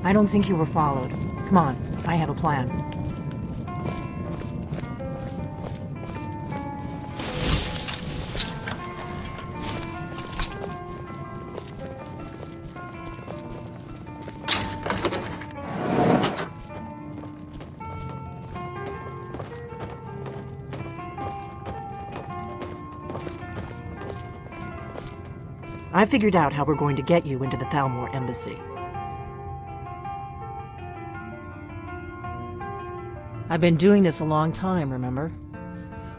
I don't think you were followed. Come on, I have a plan. I figured out how we're going to get you into the Thalmor embassy. I've been doing this a long time, remember?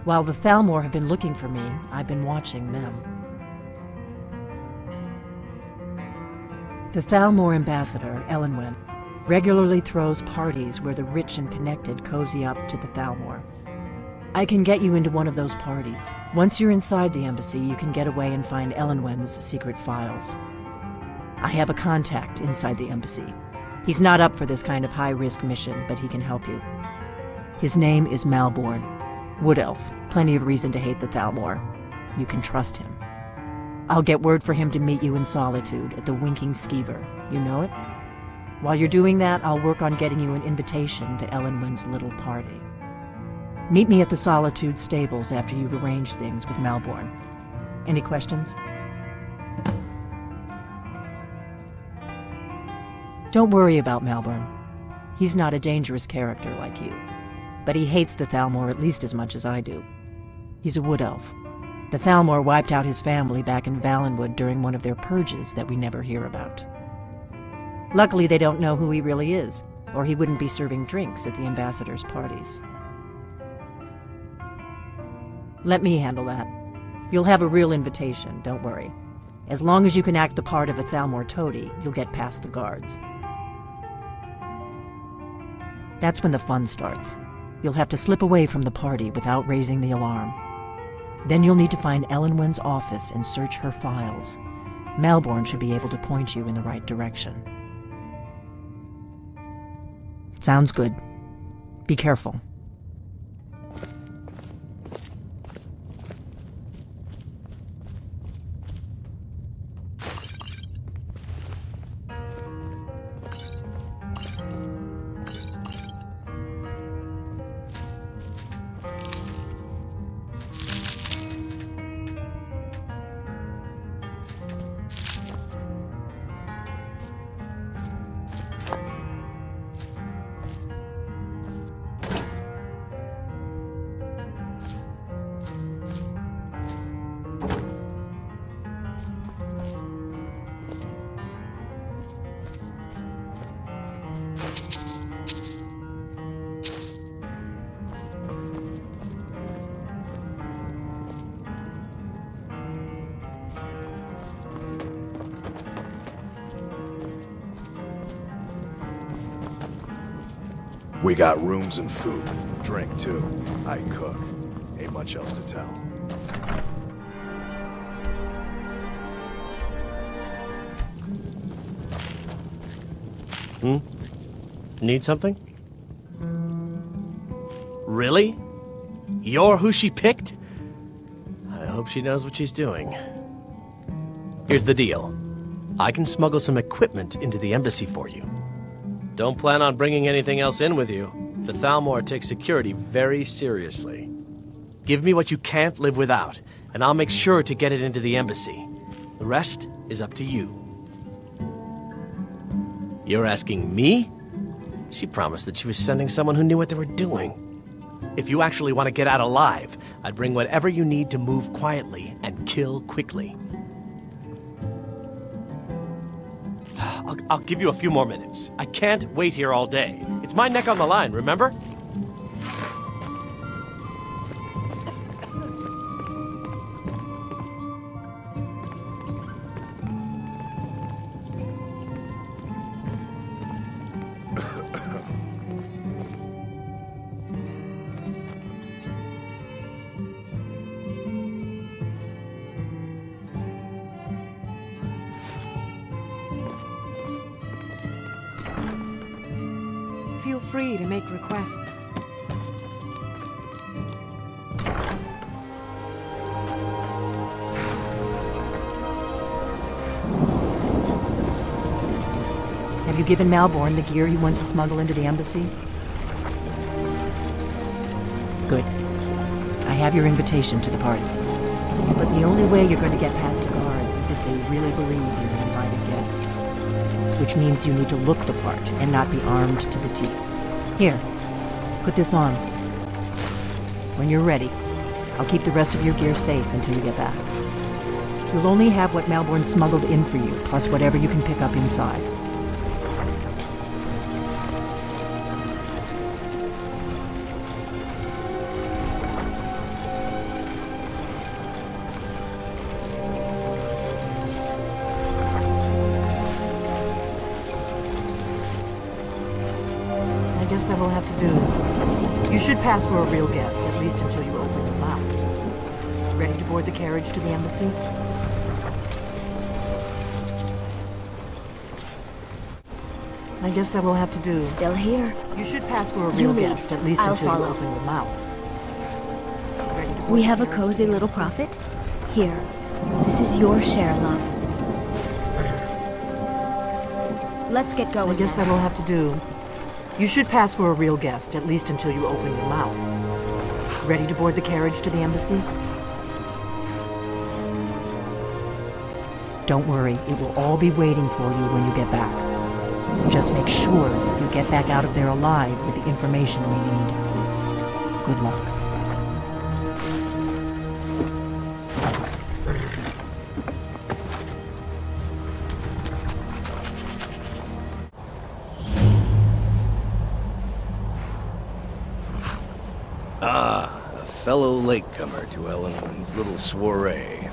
While the Thalmor have been looking for me, I've been watching them. The Thalmor ambassador, Elenwen, regularly throws parties where the rich and connected cozy up to the Thalmor. I can get you into one of those parties. Once you're inside the embassy, you can get away and find Elenwen's secret files. I have a contact inside the embassy. He's not up for this kind of high-risk mission, but he can help you. His name is Malborn. Wood Elf. Plenty of reason to hate the Thalmor. You can trust him. I'll get word for him to meet you in Solitude at the Winking Skeever. You know it? While you're doing that, I'll work on getting you an invitation to Elenwen's little party. Meet me at the Solitude stables after you've arranged things with Malborn. Any questions? Don't worry about Malborn. He's not a dangerous character like you. But he hates the Thalmor at least as much as I do. He's a wood elf. The Thalmor wiped out his family back in Valenwood during one of their purges that we never hear about. Luckily, they don't know who he really is, or he wouldn't be serving drinks at the ambassador's parties. Let me handle that. You'll have a real invitation, don't worry. As long as you can act the part of a Thalmor toady, you'll get past the guards. That's when the fun starts. You'll have to slip away from the party without raising the alarm. Then you'll need to find Elenwen's office and search her files. Malborn should be able to point you in the right direction. Sounds good. Be careful. We got rooms and food. Drink, too. I cook. Ain't much else to tell. Need something? Really? You're who she picked? I hope she knows what she's doing. Here's the deal. I can smuggle some equipment into the embassy for you. Don't plan on bringing anything else in with you. The Thalmor takes security very seriously. Give me what you can't live without, and I'll make sure to get it into the embassy. The rest is up to you. You're asking me? She promised that she was sending someone who knew what they were doing. If you actually want to get out alive, I'd bring whatever you need to move quietly and kill quickly. I'll give you a few more minutes. I can't wait here all day. It's my neck on the line, remember? Feel free to make requests. Have you given Malborn the gear you want to smuggle into the embassy? Good. I have your invitation to the party. But the only way you're going to get past the guards is if they really believe you're an invited guest. Which means you need to look the part and not be armed to the teeth. Here, put this on. When you're ready, I'll keep the rest of your gear safe until you get back. You'll only have what Malborn smuggled in for you, plus whatever you can pick up inside. I guess that will have to do. You should pass for a real guest, at least until you open your mouth. Ready to board the carriage to the embassy? I guess that will have to do. Still here. You should pass for a real guest, at least I'll until follow. you open your mouth. Ready to board We the have a carriage to cozy the little embassy? profit. Here. This is your share, love. Let's get I going. guess now. that will have to do. You should pass for a real guest, at least until you open your mouth. Ready to board the carriage to the embassy? Don't worry, it will all be waiting for you when you get back. Just make sure you get back out of there alive with the information we need. Good luck. A fellow latecomer to Ellenwood's little soiree.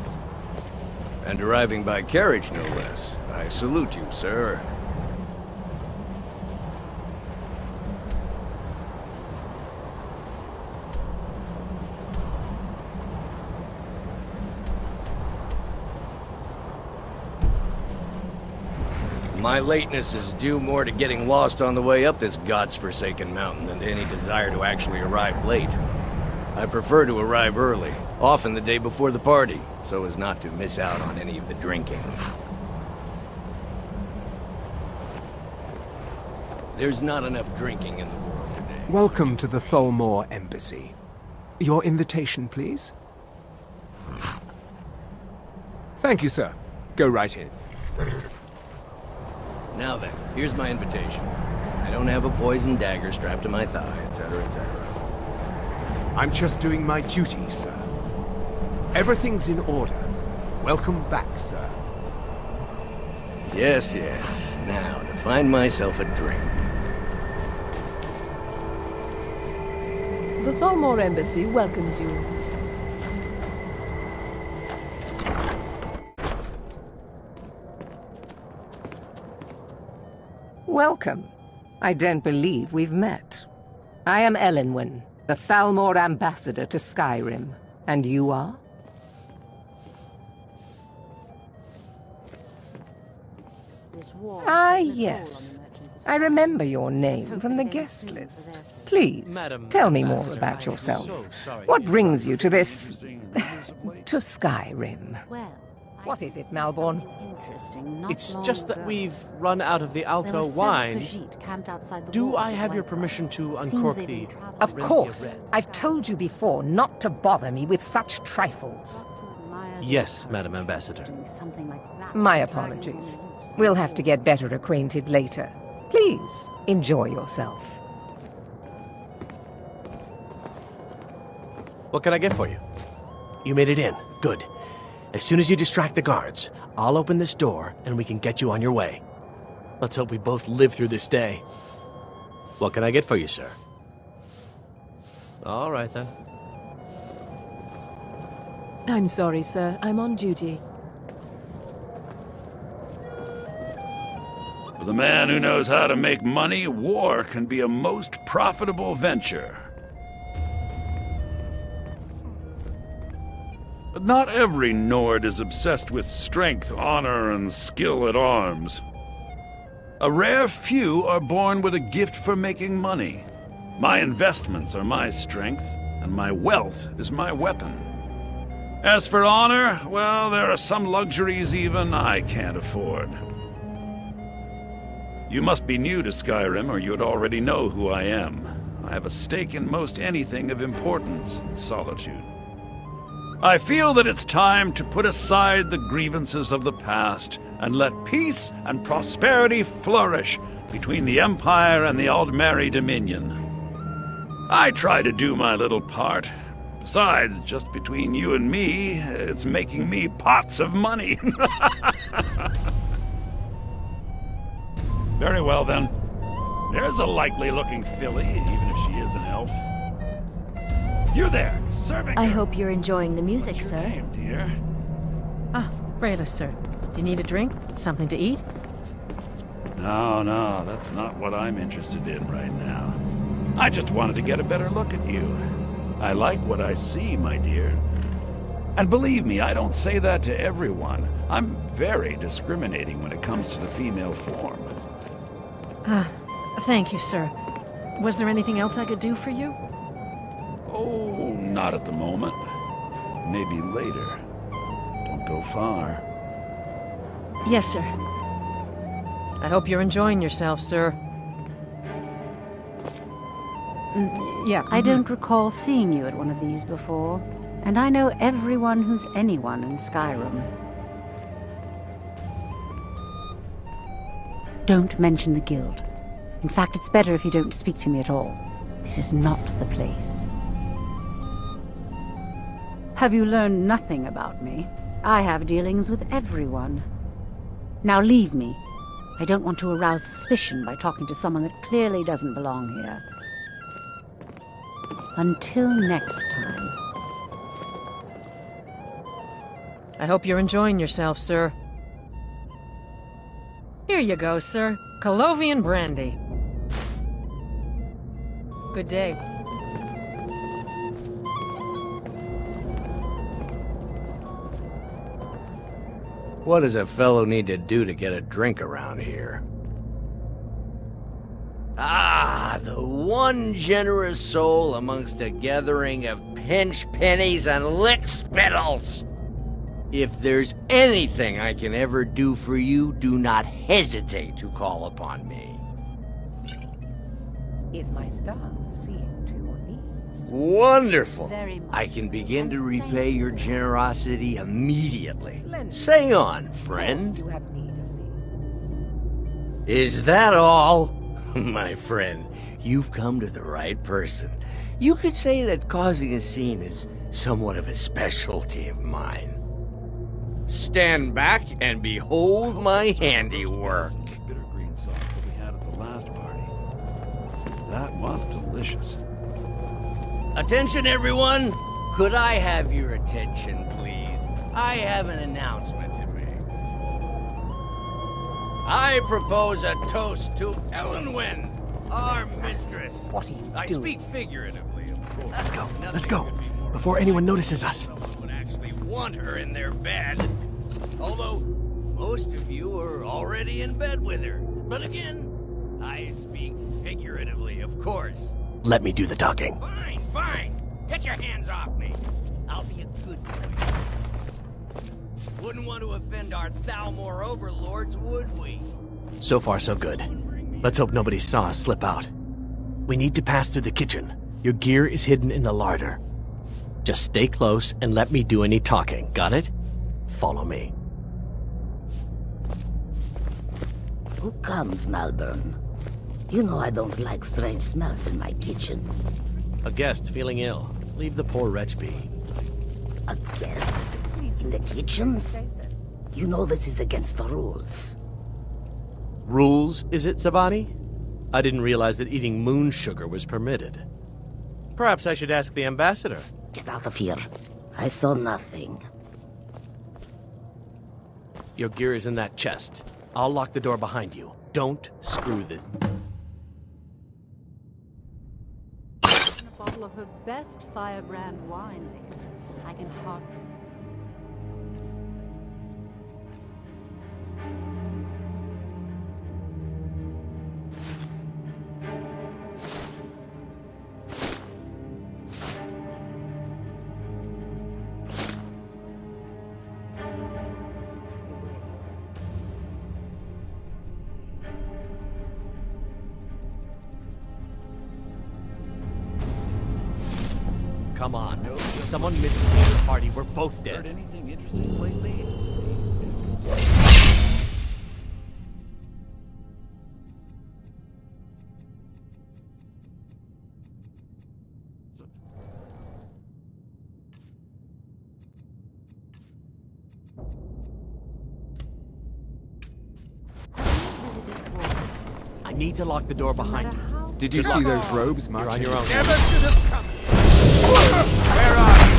And arriving by carriage, no less. I salute you, sir. My lateness is due more to getting lost on the way up this god's-forsaken mountain than to any desire to actually arrive late. I prefer to arrive early, often the day before the party, so as not to miss out on any of the drinking. There's not enough drinking in the world today. Welcome to the Tholmor Embassy. Your invitation, please? Thank you, sir. Go right in. Now then, here's my invitation. I don't have a poisoned dagger strapped to my thigh, etc., etc. I'm just doing my duty, sir. Everything's in order. Welcome back, sir. Yes, yes. Now, to find myself a drink. The Tholmor Embassy welcomes you. Welcome. I don't believe we've met. I am Elenwen, the Thalmor ambassador to Skyrim. And you are? Ah, yes. I remember your name from the guest list. Please, tell me more about yourself. What brings you to this... to Skyrim? What is it, Malborn? It's just that we've run out of the Alto wine. Do I have your permission to uncork the... Of course. I've told you before not to bother me with such trifles. Yes, Madam Ambassador. My apologies. We'll have to get better acquainted later. Please, enjoy yourself. What can I get for you? You made it in. Good. As soon as you distract the guards, I'll open this door and we can get you on your way. Let's hope we both live through this day. What can I get for you, sir? All right, then. I'm sorry, sir. I'm on duty. For the man who knows how to make money, war can be a most profitable venture. But not every Nord is obsessed with strength, honor, and skill at arms. A rare few are born with a gift for making money. My investments are my strength, and my wealth is my weapon. As for honor, well, there are some luxuries even I can't afford. You must be new to Skyrim, or you'd already know who I am. I have a stake in most anything of importance in Solitude. I feel that it's time to put aside the grievances of the past and let peace and prosperity flourish between the Empire and the Aldmeri Dominion. I try to do my little part. Besides, just between you and me, it's making me pots of money. Very well, then. There's a likely-looking filly, even if she is an elf. You there, serving I her. hope you're enjoying the music, What's your sir. name, dear? Ah, Rayla, sir. Do you need a drink? Something to eat? No, that's not what I'm interested in right now. I just wanted to get a better look at you. I like what I see, my dear. And believe me, I don't say that to everyone. I'm very discriminating when it comes to the female form. Thank you, sir. Was there anything else I could do for you? Oh, not at the moment. Maybe later. Don't go far. Yes, sir. I hope you're enjoying yourself, sir. Yeah. I don't recall seeing you at one of these before, and I know everyone who's anyone in Skyrim. Don't mention the guild. In fact, it's better if you don't speak to me at all. This is not the place. Have you learned nothing about me? I have dealings with everyone. Now leave me. I don't want to arouse suspicion by talking to someone that clearly doesn't belong here. Until next time. I hope you're enjoying yourself, sir. Here you go, sir. Colovian brandy. Good day. What does a fellow need to do to get a drink around here? Ah, the one generous soul amongst a gathering of pinch pennies and lick spittles. If there's anything I can ever do for you, do not hesitate to call upon me. Is my staff seeing to your needs? Wonderful. Very much. I can begin to repay your generosity immediately. Say on, friend. You have need of me. Is that all? My friend, you've come to the right person. You could say that causing a scene is somewhat of a specialty of mine. Stand back and behold my handiwork. Bitter green sauce that we had at the last party. That was delicious. Attention, everyone! Could I have your attention, please? I have an announcement to make. I propose a toast to Elenwen, our mistress. What are you I doing? speak figuratively, of course. Let's go. Nothing Let's go. could be more Before anyone notices us. someone would actually want her in their bed. Although, most of you are already in bed with her. But again, I speak figuratively, of course. Let me do the talking. Fine. Get your hands off me. I'll be a good boy. Wouldn't want to offend our Thalmor overlords, would we? So far, so good. Let's hope nobody saw us slip out. We need to pass through the kitchen. Your gear is hidden in the larder. Just stay close and let me do any talking, got it? Follow me. Who comes, Malburn? You know I don't like strange smells in my kitchen. A guest feeling ill. Leave the poor wretch be. A guest? In the kitchens? You know this is against the rules. Rules, is it, Zavani? I didn't realize that eating moon sugar was permitted. Perhaps I should ask the ambassador. Get out of here. I saw nothing. Your gear is in that chest. I'll lock the door behind you. Don't screw this. A bottle of her best firebrand wine later. I can hardly... Come on. If someone misses the other party, we're both dead. Anything interesting lately? I need to lock the door behind you. Did you see those robes marching? You're on your own. Never should have come. Where are you?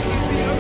He's the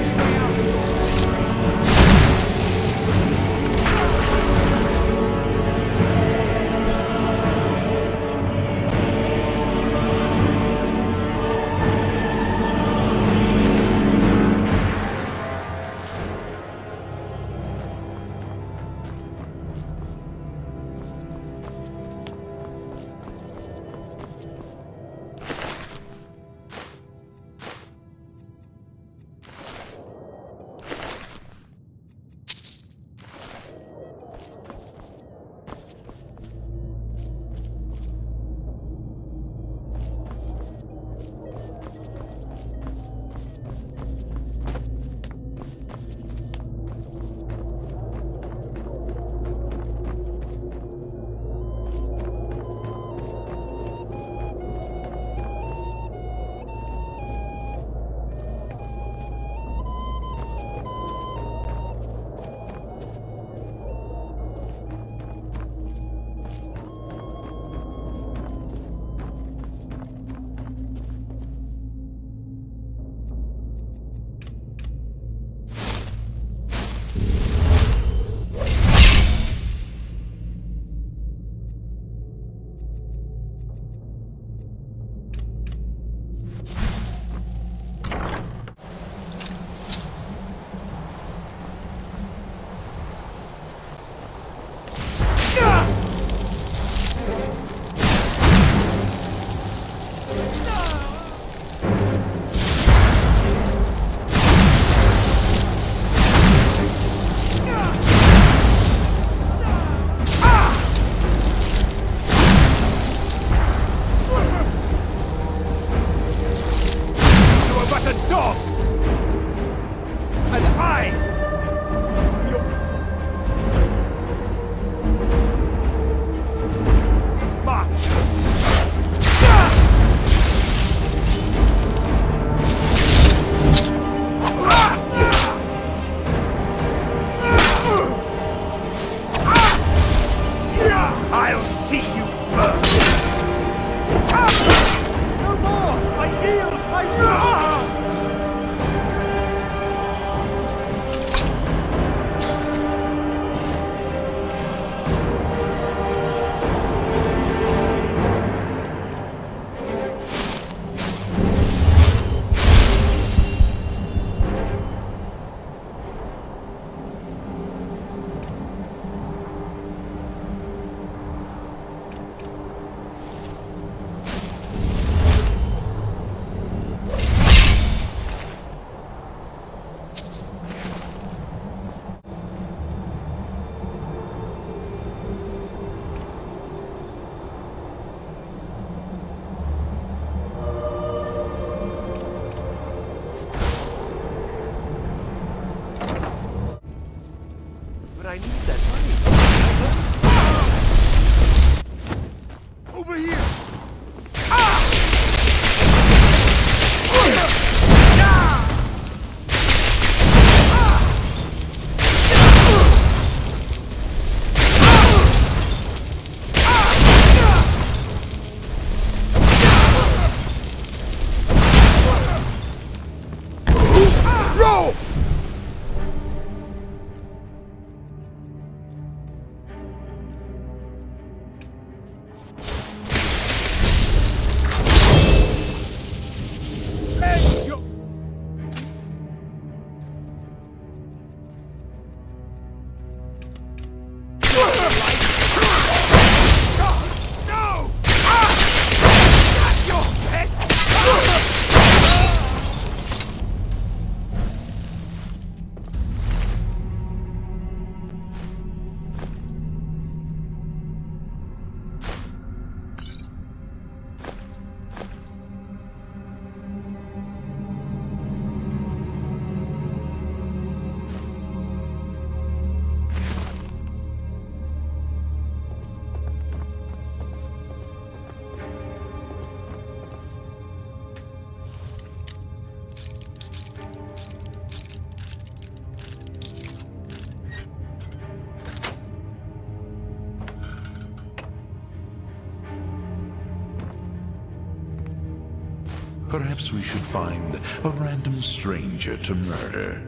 Perhaps we should find a random stranger to murder.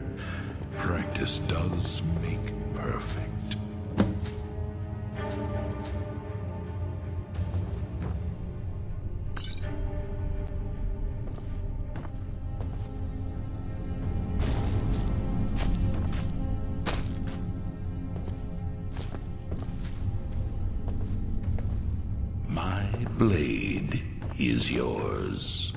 Practice does make perfect. My blade is yours.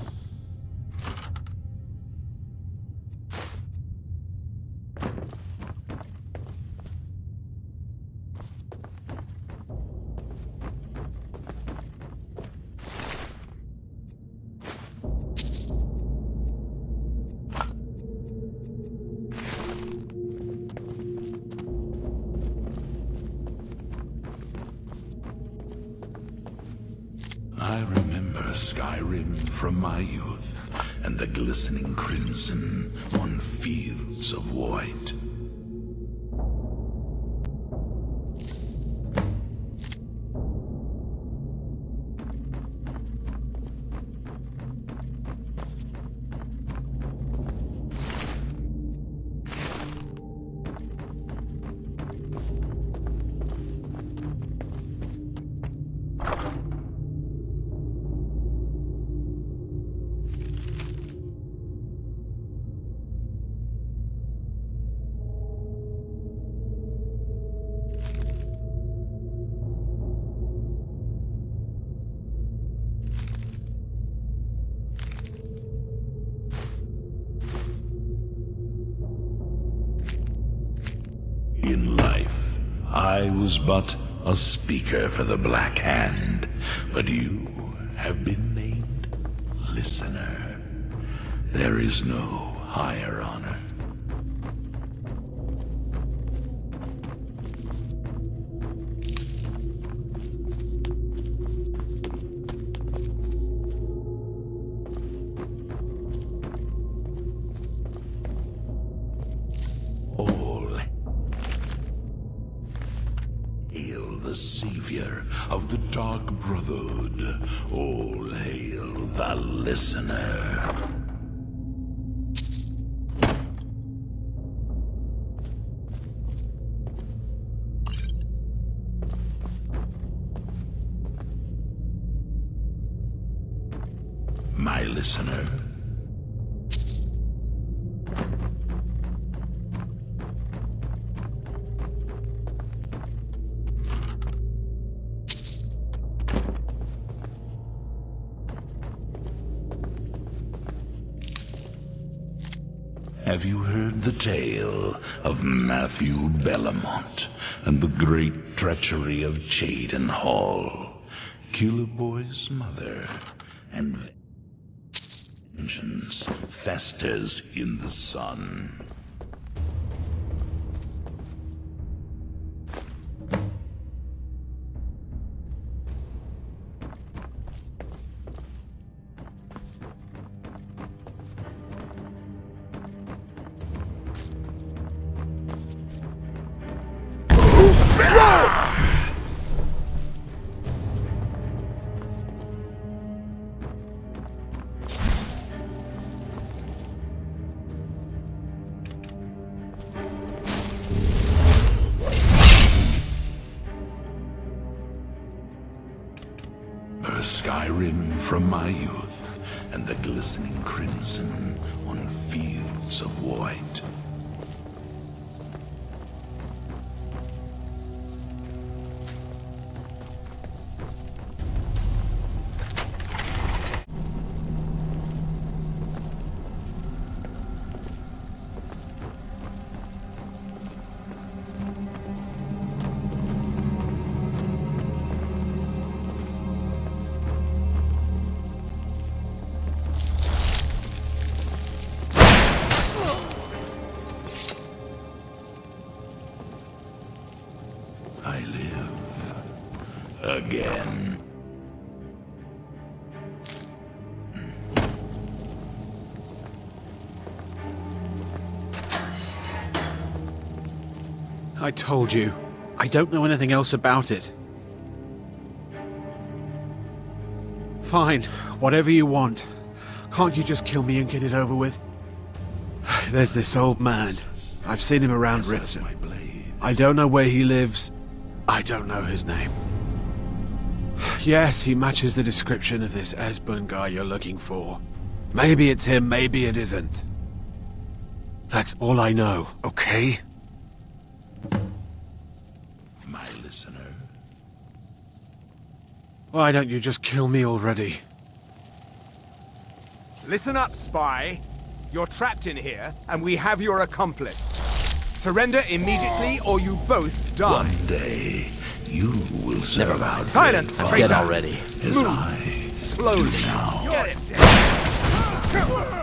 I remember Skyrim from my youth, and the glistening crimson on fields of white. In life, I was but a speaker for the Black Hand, but you have been named Listener. There is no higher honor. The savior of the Dark Brotherhood. All hail the Listener. My Listener. Have you heard the tale of Matthew Bellamont and the great treachery of Chaden Hall, Killer Boy's mother, and vengeance festers in the sun? Skyrim from my youth, and the glistening crimson on fields of white. I live again. I told you. I don't know anything else about it. Fine, whatever you want. Can't you just kill me and get it over with? There's this old man. I've seen him around Riften. I don't know where he lives. I don't know his name. Yes, he matches the description of this Esbern guy you're looking for. Maybe it's him, maybe it isn't. That's all I know, okay? My listener. Why don't you just kill me already? Listen up, spy. You're trapped in here, and we have your accomplice. Surrender immediately, or you both die. One day, you will serve. Never mind. Silence, I'm traitor. dead already. As Move. I Slowly. do now. Get him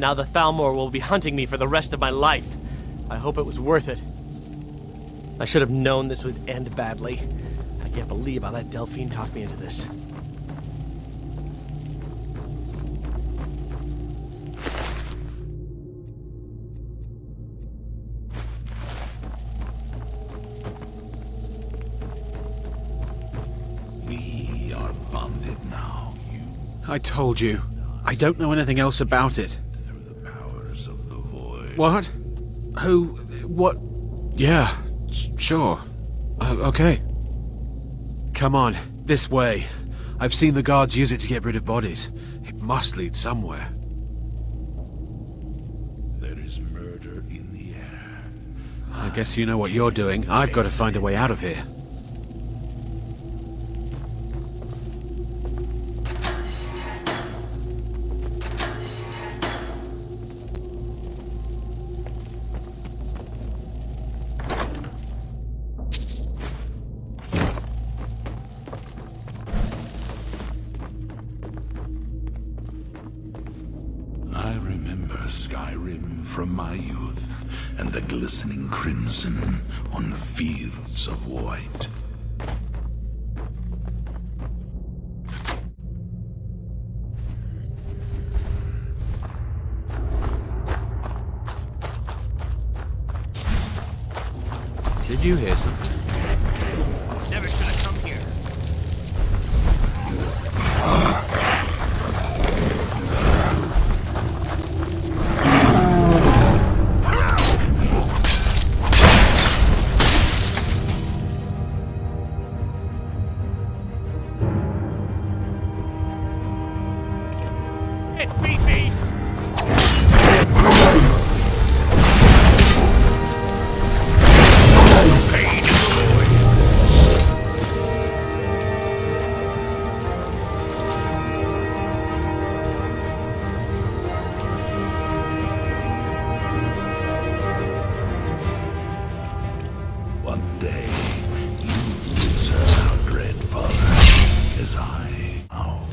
Now the Thalmor will be hunting me for the rest of my life. I hope it was worth it. I should have known this would end badly. I can't believe I let Delphine talk me into this. We are bonded now, you. I told you. I don't know anything else about it. Through the powers of the void. What? Who? What? Yeah, sure. Okay. Come on, this way. I've seen the guards use it to get rid of bodies. It must lead somewhere. There is murder in the air. I guess you know what you're doing. I've got to find a way out of here. I remember Skyrim from my youth, and the glistening crimson on fields of white. Did you hear something? Never should have come here. It beat me! Pain in the void. One day, you will serve our dread father, as I now.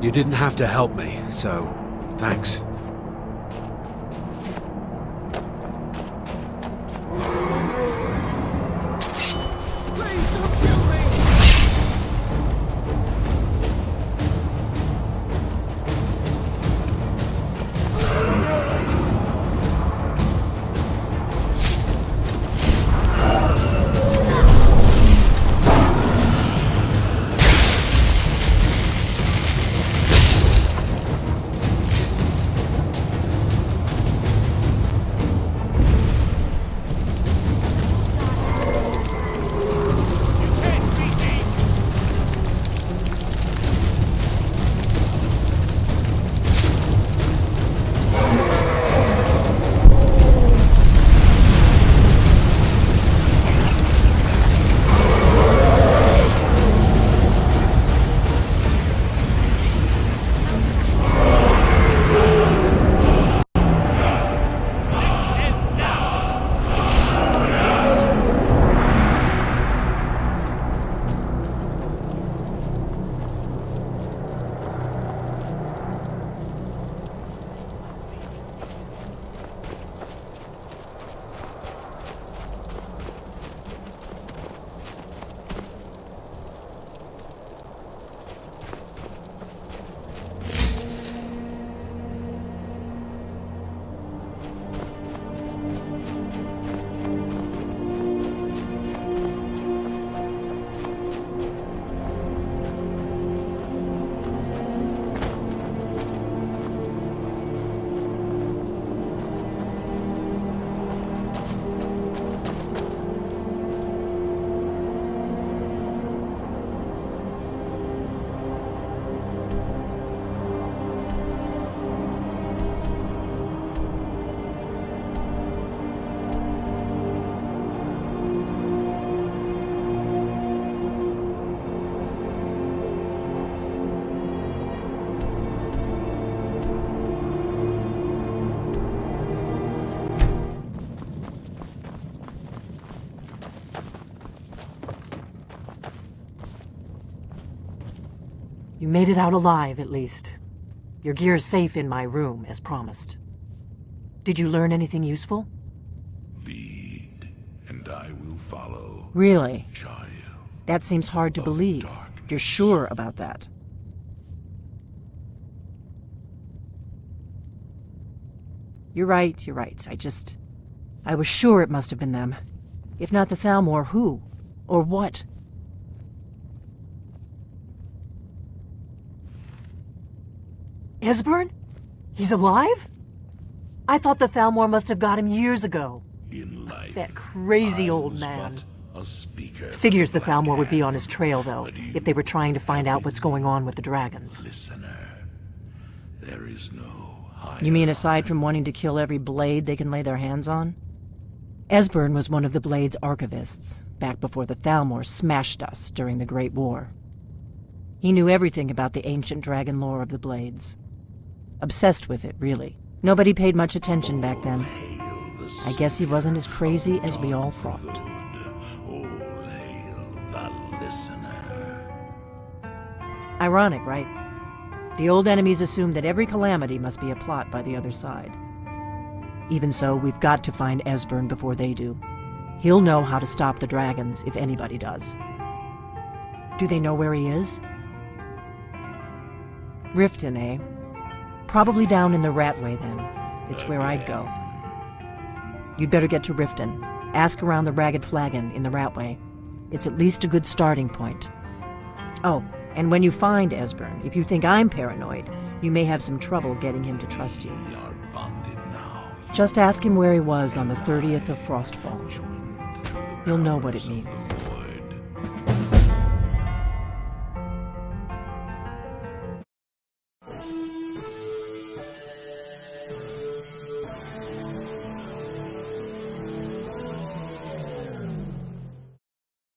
You didn't have to help me, so thanks. Please don't kill me! You made it out alive, at least. Your gear's safe in my room, as promised. Did you learn anything useful? Lead, and I will follow. Really? Child. That seems hard to believe. You're sure about that? You're right. I was sure it must have been them. If not the Thalmor, who? Or what? Esbern? He's alive? I thought the Thalmor must have got him years ago. In life, that crazy old man. A speaker. Figures the Thalmor would be on his trail, though, if they were trying to find out what's going on with the dragons. Listener, there is no higher. You mean aside from wanting to kill every blade they can lay their hands on? Esbern was one of the Blade's archivists, back before the Thalmor smashed us during the Great War. He knew everything about the ancient dragon lore of the Blades. Obsessed with it, really. Nobody paid much attention back then. I guess he wasn't as crazy as we all thought. All hail the listener. Ironic, right? The old enemies assumed that every calamity must be a plot by the other side. Even so, we've got to find Esbern before they do. He'll know how to stop the dragons, if anybody does. Do they know where he is? Riften, eh? Probably down in the Ratway, then. It's where I'd go. You'd better get to Riften. Ask around the Ragged Flagon in the Ratway. It's at least a good starting point. Oh, and when you find Esbern, if you think I'm paranoid, you may have some trouble getting him to trust you. We are bonded now. Just ask him where he was on the 30th of Frostfall. You'll know what it means.